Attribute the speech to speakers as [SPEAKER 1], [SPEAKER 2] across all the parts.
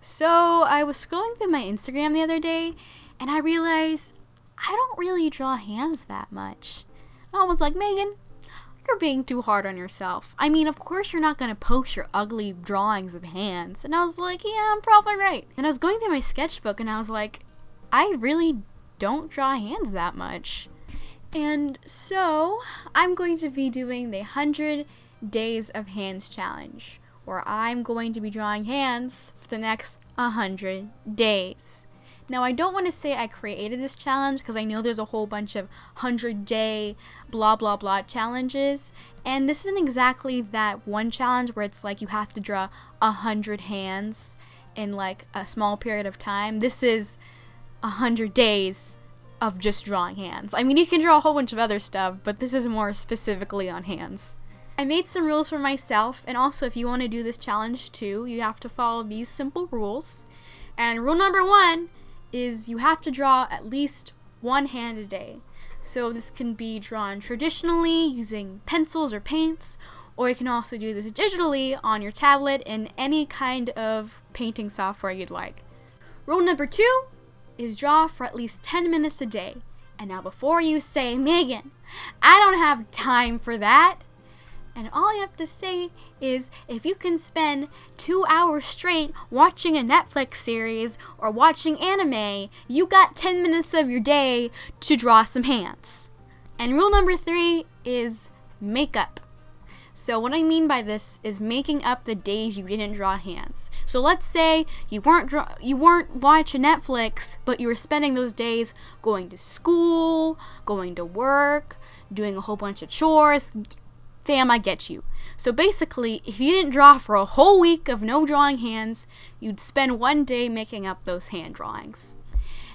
[SPEAKER 1] So I was scrolling through my Instagram the other day and I realized I don't really draw hands that much. And I was like, Megan, you're being too hard on yourself. I mean, of course you're not going to post your ugly drawings of hands. And I was like, yeah, I'm probably right. And I was going through my sketchbook and I was like, I really don't draw hands that much. And so I'm going to be doing the 100 Days of Hands challenge, where I'm going to be drawing hands for the next 100 days. Now, I don't want to say I created this challenge because I know there's a whole bunch of 100-day blah blah blah challenges, and this isn't exactly that one challenge where it's like you have to draw 100 hands in like a small period of time. This is 100 days of just drawing hands. I mean, you can draw a whole bunch of other stuff, but this is more specifically on hands. I made some rules for myself, and also if you want to do this challenge too, you have to follow these simple rules. And rule number 1 is you have to draw at least one hand a day. So this can be drawn traditionally using pencils or paints, or you can also do this digitally on your tablet in any kind of painting software you'd like. Rule number 2 is draw for at least 10 minutes a day. And now before you say, Megan, I don't have time for that, and all you have to say is if you can spend 2 hours straight watching a Netflix series or watching anime, you got 10 minutes of your day to draw some hands. And rule number 3 is makeup. So what I mean by this is making up the days you didn't draw hands. So let's say you weren't watching Netflix, but you were spending those days going to school, going to work, doing a whole bunch of chores. Fam, I get you. So basically, if you didn't draw for a whole week of no drawing hands, you'd spend one day making up those hand drawings.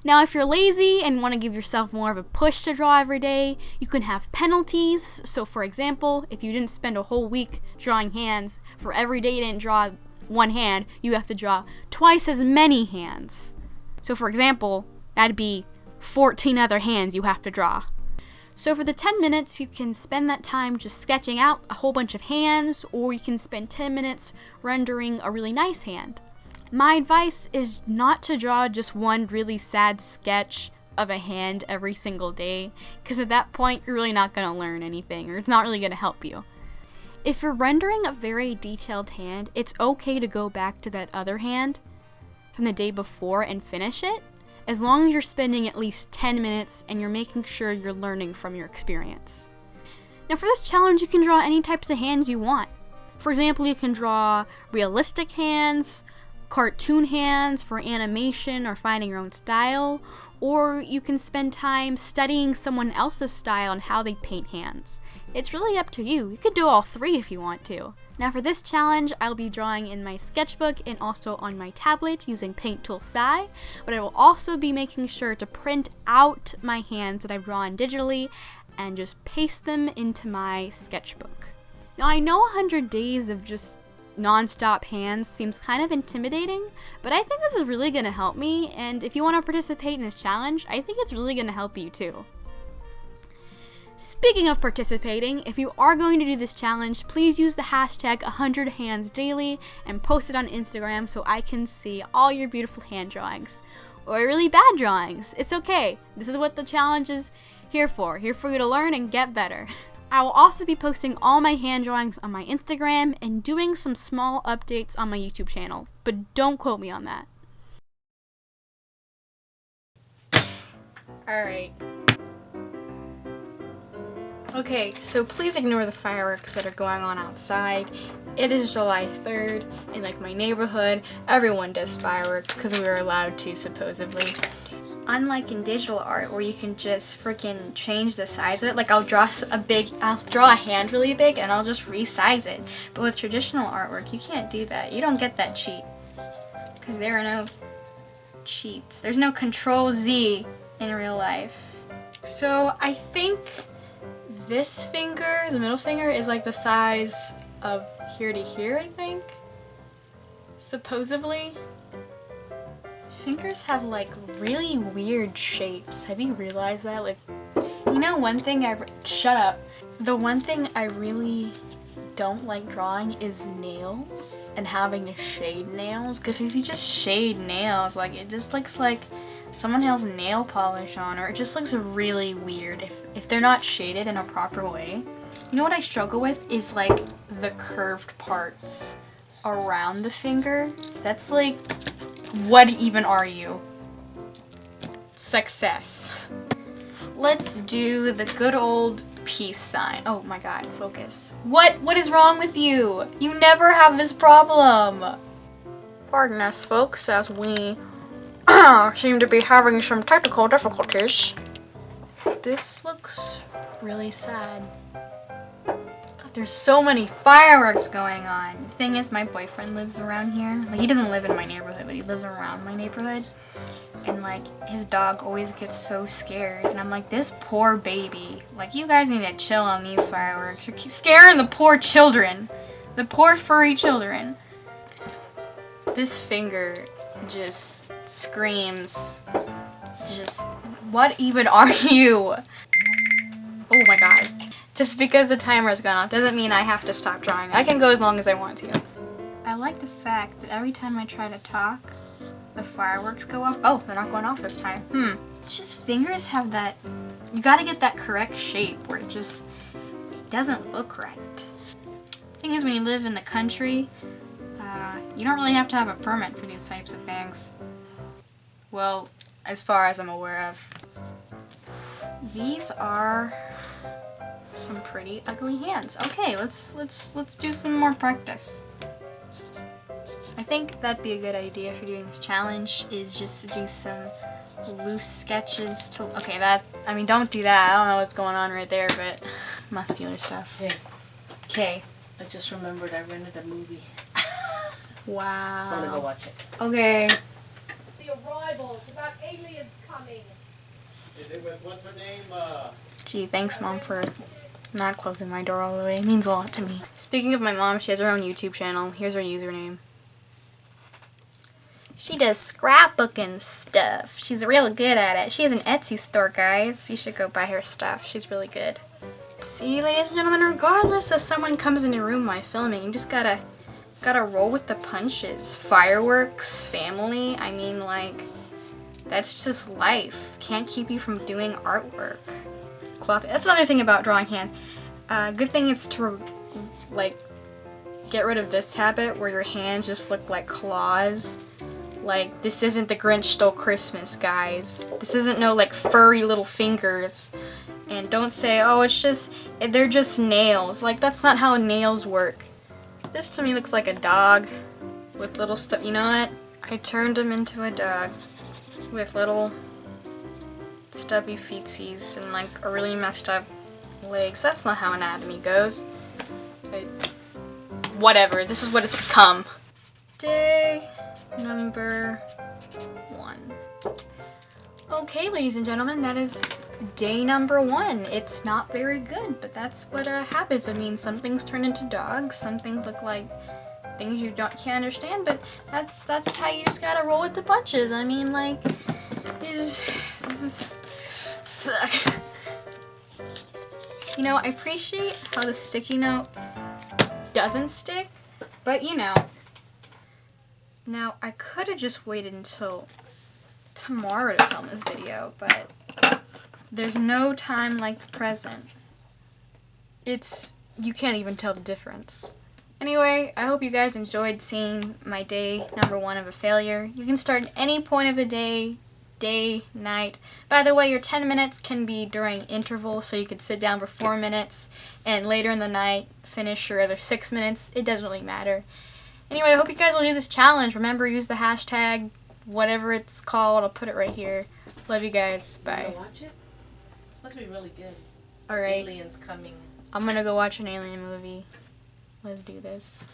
[SPEAKER 1] Now, if you're lazy and want to give yourself more of a push to draw every day, you can have penalties. So for example, if you didn't spend a whole week drawing hands, for every day you didn't draw one hand, you have to draw twice as many hands. So for example, that'd be 14 other hands you have to draw. So for the 10 minutes, you can spend that time just sketching out a whole bunch of hands, or you can spend 10 minutes rendering a really nice hand. My advice is not to draw just one really sad sketch of a hand every single day, because at that point, you're really not going to learn anything, or it's not really going to help you. If you're rendering a very detailed hand, it's okay to go back to that other hand from the day before and finish it, as long as you're spending at least 10 minutes and you're making sure you're learning from your experience. Now for this challenge, you can draw any types of hands you want. For example, you can draw realistic hands, cartoon hands for animation or finding your own style, or you can spend time studying someone else's style and how they paint hands. It's really up to you. You could do all three if you want to. Now for this challenge, I'll be drawing in my sketchbook and also on my tablet using Paint Tool SI, but I will also be making sure to print out my hands that I've drawn digitally and just paste them into my sketchbook. Now I know 100 days of just non-stop hands seems kind of intimidating, but I think this is really going to help me, and if you want to participate in this challenge, I think it's really going to help you too. Speaking of participating, if you are going to do this challenge, please use the hashtag 100handsdaily and post it on Instagram so I can see all your beautiful hand drawings. Or really bad drawings. It's okay. This is what the challenge is here for you to learn and get better. I will also be posting all my hand drawings on my Instagram and doing some small updates on my YouTube channel, but don't quote me on that. Alright. Okay, so please ignore the fireworks that are going on outside. It is July 3rd, and like my neighborhood, everyone does fireworks because we were allowed to, supposedly. Unlike in digital art where you can just freaking change the size of it, like I'll draw a hand really big and I'll just resize it. But with traditional artwork, you can't do that. You don't get that cheat because there are no cheats. There's no Control Z in real life. So I think this finger, the middle finger, is like the size of here to here, I think. Supposedly. Fingers have like really weird shapes. Have you realized that? Like, you know, The one thing I really don't like drawing is nails and having to shade nails. Because if you just shade nails, like it just looks like someone has nail polish on, or it just looks really weird if they're not shaded in a proper way. You know what I struggle with is like the curved parts around the finger. That's like, what even are you? Success. Let's do the good old peace sign. Oh my god, focus. What is wrong with you? You never have this problem. Pardon us, folks, as we seem to be having some technical difficulties. This looks really sad. God, there's so many fireworks going on. The thing is, my boyfriend lives around here. Like, he doesn't live in my neighborhood, but he lives around my neighborhood. And like, his dog always gets so scared. And I'm like, this poor baby. Like, you guys need to chill on these fireworks. You're scaring the poor children. The poor furry children. This finger just screams. Just, what even are you? Oh my god. Just because the timer's gone off doesn't mean I have to stop drawing. I can go as long as I want to. I like the fact that every time I try to talk, the fireworks go off. Oh, they're not going off this time. It's just fingers have that, you gotta get that correct shape where it doesn't look right. Thing is, when you live in the country, you don't really have to have a permit for these types of things. Well, as far as I'm aware of. These are some pretty ugly hands. Okay, let's do some more practice. I think that'd be a good idea for doing this challenge, is just to do some loose sketches to, okay, that, I mean, don't do that. I don't know what's going on right there, but muscular stuff.
[SPEAKER 2] Hey.
[SPEAKER 1] Okay.
[SPEAKER 2] I just remembered I rented a movie.
[SPEAKER 1] Wow.
[SPEAKER 2] So I'm gonna go watch it.
[SPEAKER 1] Okay.
[SPEAKER 3] The Arrival. It's about aliens coming.
[SPEAKER 4] Is it with, what's her name?
[SPEAKER 1] Gee, thanks, Mom, for not closing my door all the way. It means a lot to me. Speaking of my mom, she has her own YouTube channel. Here's her username. She does scrapbooking stuff. She's real good at it. She has an Etsy store, guys. You should go buy her stuff. She's really good. See, ladies and gentlemen, regardless if someone comes in your room while filming, you just gotta roll with the punches. Fireworks, family, I mean, like, that's just life. Can't keep you from doing artwork. Cloth. That's another thing about drawing hands. Good thing is to, like, get rid of this habit where your hands just look like claws. Like, this isn't the Grinch Stole Christmas, guys. This isn't no, like, furry little fingers. And don't say, oh, it's just, they're just nails. Like, that's not how nails work. This to me looks like a dog with little stuff. You know what? I turned him into a dog with little stubby feetsies and, like, a really messed up legs. That's not how anatomy goes. But whatever. This is what it's become. Day number 1. Okay, ladies and gentlemen, that is day number 1. It's not very good, but that's what happens. I mean, some things turn into dogs, some things look like things you can't understand, but that's how you just gotta roll with the punches. I mean, like, this is you know, I appreciate how the sticky note doesn't stick, but you know. Now, I could have just waited until tomorrow to film this video, but there's no time like the present. You can't even tell the difference. Anyway, I hope you guys enjoyed seeing my day number 1 of a failure. You can start at any point of the day, night. By the way, your 10 minutes can be during intervals, so you could sit down for 4 minutes, and later in the night, finish your other 6 minutes. It doesn't really matter. Anyway, I hope you guys will do this challenge. Remember, use the hashtag, whatever it's called. I'll put it right here. Love you guys. Bye.
[SPEAKER 2] You watch it? It's supposed to be really good.
[SPEAKER 1] Alright.
[SPEAKER 2] Aliens coming.
[SPEAKER 1] I'm gonna go watch an alien movie. Let's do this.